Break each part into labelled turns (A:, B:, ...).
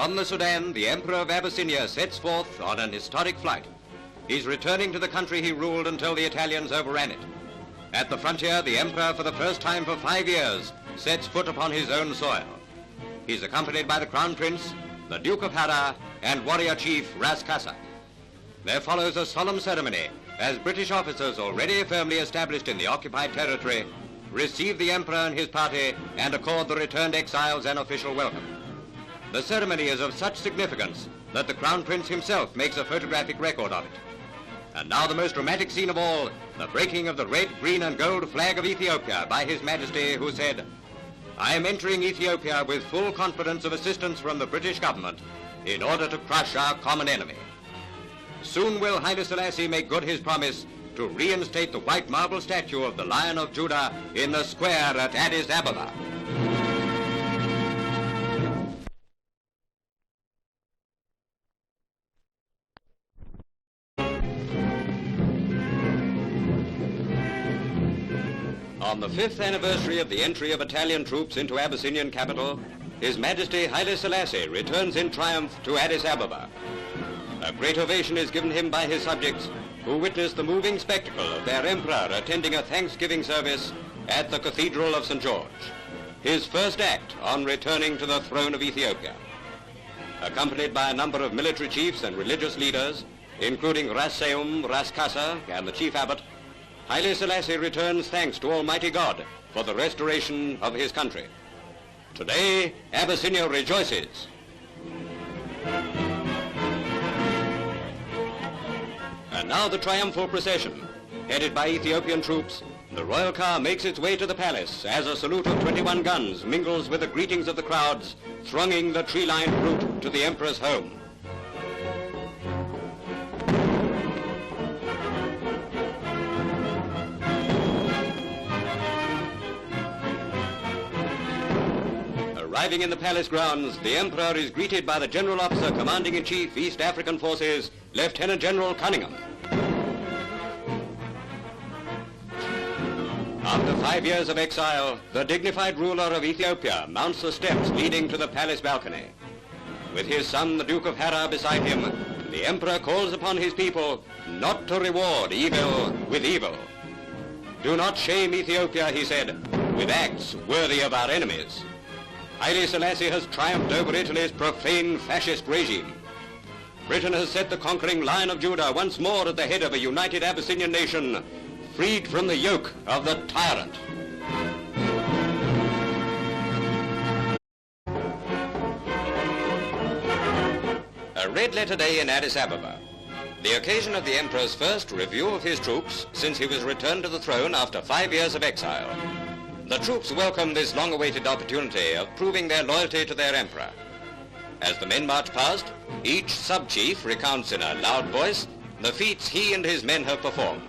A: From the Sudan, the Emperor of Abyssinia sets forth on an historic flight. He's returning to the country he ruled until the Italians overran it. At the frontier, the Emperor, for the first time for 5 years, sets foot upon his own soil. He's accompanied by the Crown Prince, the Duke of Hara, and warrior chief Ras Kassa. There follows a solemn ceremony as British officers already firmly established in the occupied territory receive the Emperor and his party and accord the returned exiles an official welcome. The ceremony is of such significance that the Crown Prince himself makes a photographic record of it. And now the most dramatic scene of all, the breaking of the red, green and gold flag of Ethiopia by His Majesty, who said, "I am entering Ethiopia with full confidence of assistance from the British government in order to crush our common enemy." Soon will Haile Selassie make good his promise to reinstate the white marble statue of the Lion of Judah in the square at Addis Ababa. On the 5th anniversary of the entry of Italian troops into Abyssinian capital, His Majesty Haile Selassie returns in triumph to Addis Ababa. A great ovation is given him by his subjects, who witness the moving spectacle of their emperor attending a Thanksgiving service at the Cathedral of St. George, his first act on returning to the throne of Ethiopia. Accompanied by a number of military chiefs and religious leaders, including Ras Seum, Ras Kassa, and the chief abbot, Haile Selassie returns thanks to Almighty God for the restoration of his country. Today, Abyssinia rejoices. And now the triumphal procession, headed by Ethiopian troops, the royal car makes its way to the palace as a salute of 21 guns mingles with the greetings of the crowds thronging the tree-lined route to the emperor's home. Arriving in the palace grounds, the Emperor is greeted by the General Officer Commanding-in-Chief, East African Forces, Lieutenant General Cunningham. After 5 years of exile, the dignified ruler of Ethiopia mounts the steps leading to the palace balcony. With his son, the Duke of Hara, beside him, the Emperor calls upon his people not to reward evil with evil. "Do not shame Ethiopia," he said, "with acts worthy of our enemies." Haile Selassie has triumphed over Italy's profane fascist regime. Britain has set the conquering Lion of Judah once more at the head of a united Abyssinian nation, freed from the yoke of the tyrant. A red letter day in Addis Ababa, the occasion of the Emperor's first review of his troops since he was returned to the throne after 5 years of exile. The troops welcome this long-awaited opportunity of proving their loyalty to their emperor. As the men march past, each sub-chief recounts in a loud voice the feats he and his men have performed.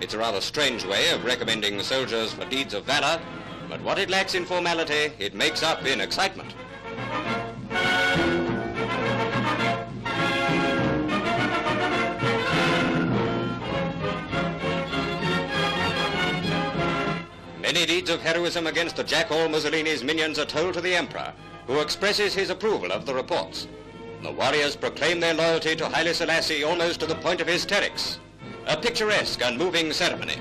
A: It's a rather strange way of recommending soldiers for deeds of valor, but what it lacks in formality, it makes up in excitement. Many deeds of heroism against the jackal Mussolini's minions are told to the Emperor, who expresses his approval of the reports. The warriors proclaim their loyalty to Haile Selassie almost to the point of hysterics. A picturesque and moving ceremony.